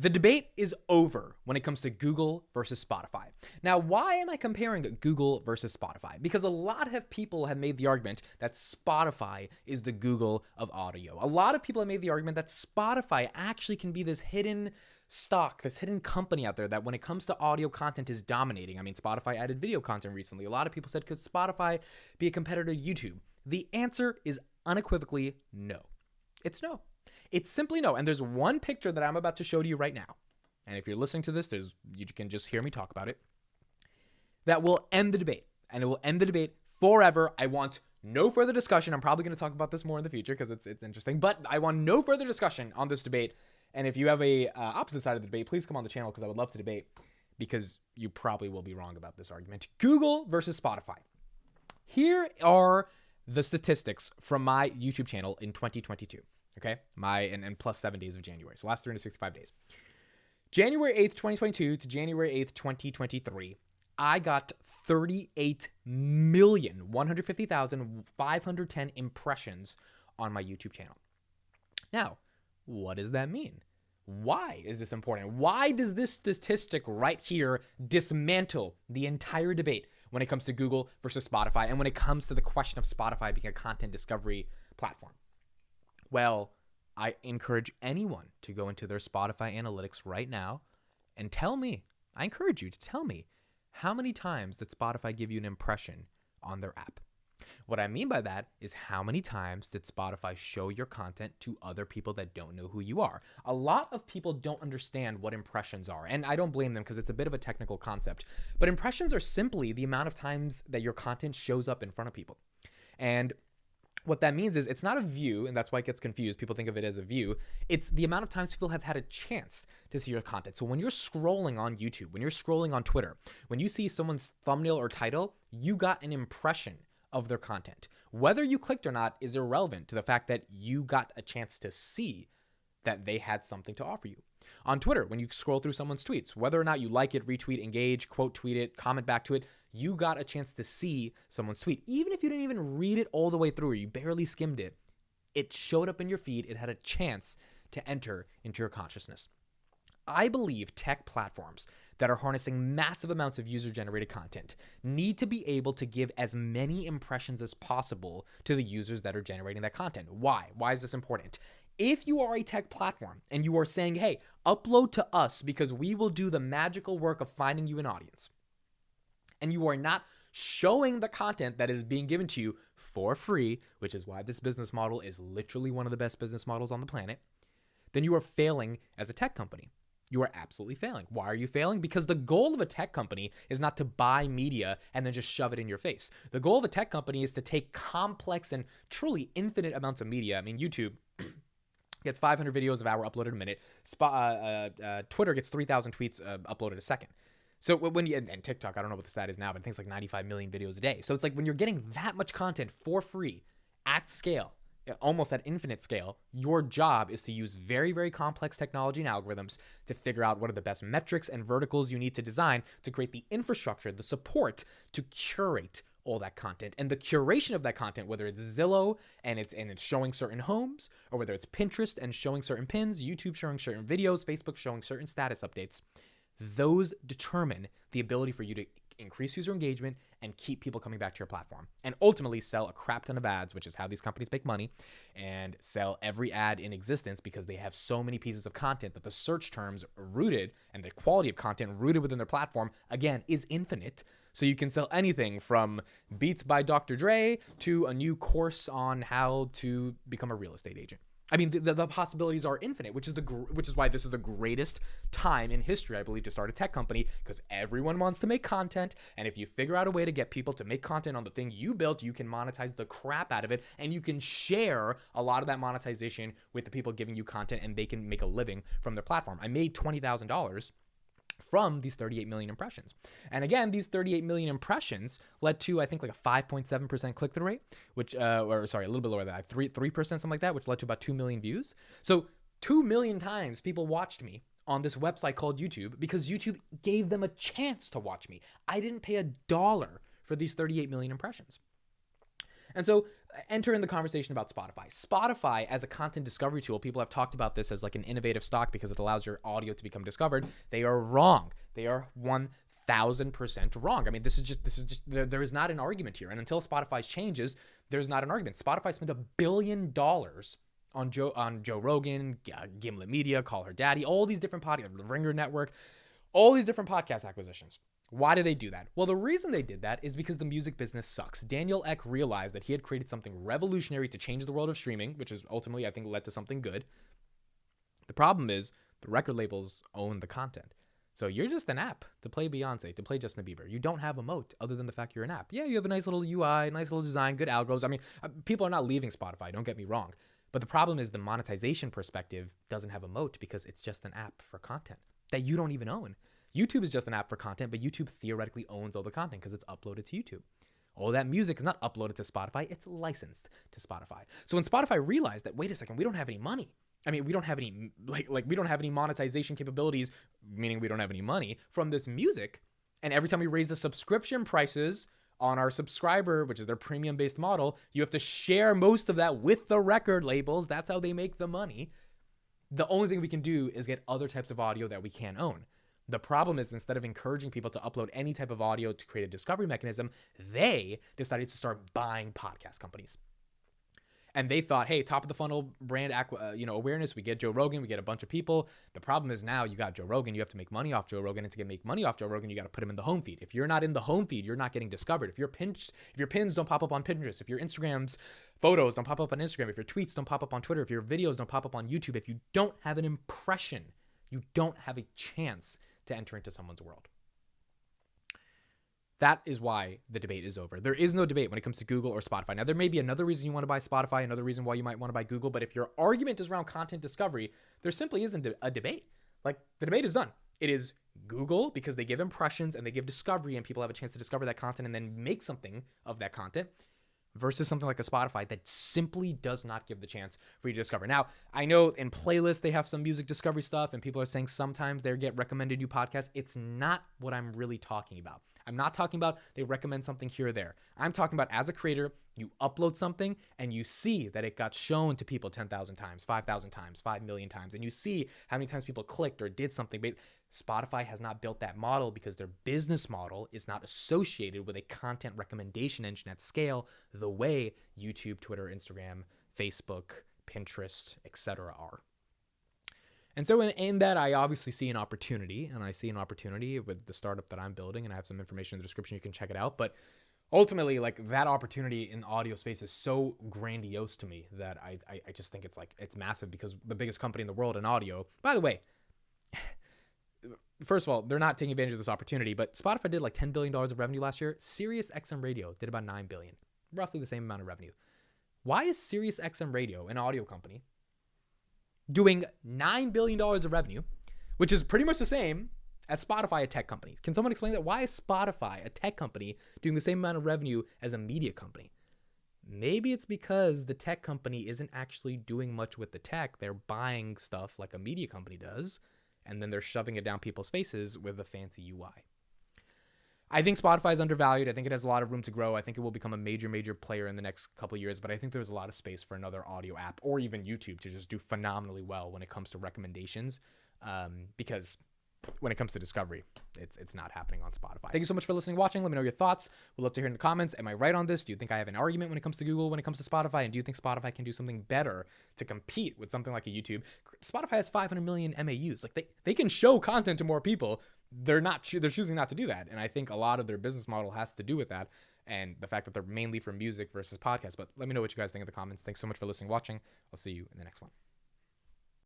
The debate is over when it comes to Google versus Spotify. Now, why am I comparing Google versus Spotify? Because a lot of people have made the argument that Spotify is the Google of audio. A lot of people have made the argument that Spotify actually can be this hidden stock, this hidden company out there that when it comes to audio content is dominating. I mean, Spotify added video content recently. A lot of people said, could Spotify be a competitor to YouTube? The answer is unequivocally no. It's no. It's simply no. And there's one picture that I'm about to show to you right now. And if you're listening to this, you can just hear me talk about it. That will end the debate. And it will end the debate forever. I want no further discussion. I'm probably going to talk about this more in the future because it's interesting. But I want no further discussion on this debate. And if you have a opposite side of the debate, please come on the channel because I would love to debate, because you probably will be wrong about this argument. Google versus Spotify. Here are the statistics from my YouTube channel in 2022. Okay, and plus 7 days of January, so last 365 days. January 8th, 2022 to January 8th, 2023, I got 38,150,510 impressions on my YouTube channel. Now, what does that mean? Why is this important? Why does this statistic right here dismantle the entire debate when it comes to Google versus Spotify and when it comes to the question of Spotify being a content discovery platform? Well, I encourage anyone to go into their Spotify analytics right now and I encourage you to tell me, how many times did Spotify give you an impression on their app? What I mean by that is, how many times did Spotify show your content to other people that don't know who you are? A lot of people don't understand what impressions are, and I don't blame them because it's a bit of a technical concept. But impressions are simply the amount of times that your content shows up in front of people. And what that means is, it's not a view, and that's why it gets confused. People think of it as a view. It's the amount of times people have had a chance to see your content. So when you're scrolling on YouTube, when you're scrolling on Twitter, when you see someone's thumbnail or title, you got an impression of their content. Whether you clicked or not is irrelevant to the fact that you got a chance to see that they had something to offer you. On Twitter, when you scroll through someone's tweets, whether or not you like it, retweet, engage, quote tweet it, comment back to it, you got a chance to see someone's tweet. Even if you didn't even read it all the way through, or you barely skimmed it, it showed up in your feed. It had a chance to enter into your consciousness. I believe tech platforms that are harnessing massive amounts of user-generated content need to be able to give as many impressions as possible to the users that are generating that content. Why? Why is this important? If you are a tech platform and you are saying, hey, upload to us because we will do the magical work of finding you an audience, and you are not showing the content that is being given to you for free, which is why this business model is literally one of the best business models on the planet, then you are failing as a tech company. You are absolutely failing. Why are you failing? Because the goal of a tech company is not to buy media and then just shove it in your face. The goal of a tech company is to take complex and truly infinite amounts of media. I mean, YouTube gets 500 videos an hour uploaded a minute. Twitter gets 3,000 tweets uploaded a second. So when you, and TikTok, I don't know what the stat is now, but I think it's like 95 million videos a day. So it's like when you're getting that much content for free at scale, almost at infinite scale, your job is to use very, very complex technology and algorithms to figure out what are the best metrics and verticals you need to design to create the infrastructure, the support to curate all that content. And the curation of that content, whether it's Zillow and it's showing certain homes, or whether it's Pinterest and showing certain pins, YouTube showing certain videos, Facebook showing certain status updates, those determine the ability for you to increase user engagement and keep people coming back to your platform, and ultimately sell a crap ton of ads, which is how these companies make money, and sell every ad in existence because they have so many pieces of content that the search terms rooted and the quality of content rooted within their platform, again, is infinite. So you can sell anything from Beats by Dr. Dre to a new course on how to become a real estate agent. I mean, the possibilities are infinite, which is why this is the greatest time in history, I believe, to start a tech company, because everyone wants to make content. And if you figure out a way to get people to make content on the thing you built, you can monetize the crap out of it, and you can share a lot of that monetization with the people giving you content, and they can make a living from their platform. I made $20,000 from these 38 million impressions. And again, these 38 million impressions led to, I think, like a 5.7% click-through rate, which, a little bit lower than that, 3%, something like that, which led to about 2 million views. So 2 million times people watched me on this website called YouTube because YouTube gave them a chance to watch me. I didn't pay $1 for these 38 million impressions. And so enter in the conversation about Spotify. Spotify, as a content discovery tool, people have talked about this as like an innovative stock because it allows your audio to become discovered. They are wrong. They are 1,000% wrong. I mean, this is just there is not an argument here. And until Spotify's changes, there's not an argument. Spotify spent $1 billion on Joe Rogan, Gimlet Media, Call Her Daddy, all these different podcasts, Ringer Network, all these different podcast acquisitions. Why do they do that? Well, the reason they did that is because the music business sucks. Daniel Ek realized that he had created something revolutionary to change the world of streaming, which is ultimately, I think, led to something good. The problem is the record labels own the content. So you're just an app to play Beyonce, to play Justin Bieber. You don't have a moat other than the fact you're an app. Yeah, you have a nice little UI, nice little design, good algos. I mean, people are not leaving Spotify, don't get me wrong. But the problem is the monetization perspective doesn't have a moat because it's just an app for content that you don't even own. YouTube is just an app for content, but YouTube theoretically owns all the content because it's uploaded to YouTube. All that music is not uploaded to Spotify, it's licensed to Spotify. So when Spotify realized that, wait a second, we don't have any money. I mean, we don't have any we don't have any monetization capabilities, meaning we don't have any money from this music. And every time we raise the subscription prices on our subscriber, which is their premium-based model, you have to share most of that with the record labels. That's how they make the money. The only thing we can do is get other types of audio that we can't own. The problem is, instead of encouraging people to upload any type of audio to create a discovery mechanism, they decided to start buying podcast companies. And they thought, hey, top of the funnel brand awareness, we get Joe Rogan, we get a bunch of people. The problem is now you got Joe Rogan, you have to make money off Joe Rogan, and to make money off Joe Rogan, you got to put him in the home feed. If you're not in the home feed, you're not getting discovered. If your pins don't pop up on Pinterest, if your Instagram's photos don't pop up on Instagram, if your tweets don't pop up on Twitter, if your videos don't pop up on YouTube, if you don't have an impression, you don't have a chance to enter into someone's world. That is why the debate is over. There is no debate when it comes to Google or Spotify. Now, there may be another reason you want to buy Spotify, another reason why you might want to buy Google, but if your argument is around content discovery, there simply isn't a debate. Like, the debate is done. It is Google because they give impressions and they give discovery and people have a chance to discover that content and then make something of that content, versus something like a Spotify that simply does not give the chance for you to discover. Now, I know in playlists they have some music discovery stuff and people are saying sometimes they get recommended new podcasts. It's not what I'm really talking about. I'm not talking about they recommend something here or there. I'm talking about, as a creator, you upload something and you see that it got shown to people 10,000 times, 5,000 times, 5 million times, and you see how many times people clicked or did something. But Spotify has not built that model because their business model is not associated with a content recommendation engine at scale the way YouTube, Twitter, Instagram, Facebook, Pinterest, etc. are. And so in that, I obviously see an opportunity, and I see an opportunity with the startup that I'm building, and I have some information in the description. You can check it out. But ultimately, like, that opportunity in the audio space is so grandiose to me that I just think it's massive, because the biggest company in the world in audio, by the way, first of all, they're not taking advantage of this opportunity, but Spotify did like $10 billion of revenue last year. Sirius XM Radio did about $9 billion, roughly the same amount of revenue. Why is Sirius XM Radio, an audio company, doing $9 billion of revenue, which is pretty much the same as Spotify, a tech company? Can someone explain that? Why is Spotify, a tech company, doing the same amount of revenue as a media company? Maybe it's because the tech company isn't actually doing much with the tech. They're buying stuff like a media company does, and then they're shoving it down people's faces with a fancy UI. I think Spotify is undervalued. I think it has a lot of room to grow. I think it will become a major, major player in the next couple of years, but I think there's a lot of space for another audio app or even YouTube to just do phenomenally well when it comes to recommendations, because when it comes to discovery, it's not happening on Spotify. Thank you so much for listening and watching. Let me know your thoughts. We'd love to hear in the comments. Am I right on this? Do you think I have an argument when it comes to Google, when it comes to Spotify? And do you think Spotify can do something better to compete with something like a YouTube? Spotify has 500 million MAUs. Like, they can show content to more people. They're choosing not to do that. And I think a lot of their business model has to do with that, and the fact that they're mainly for music versus podcasts. But let me know what you guys think in the comments. Thanks so much for listening and watching. I'll see you in the next one.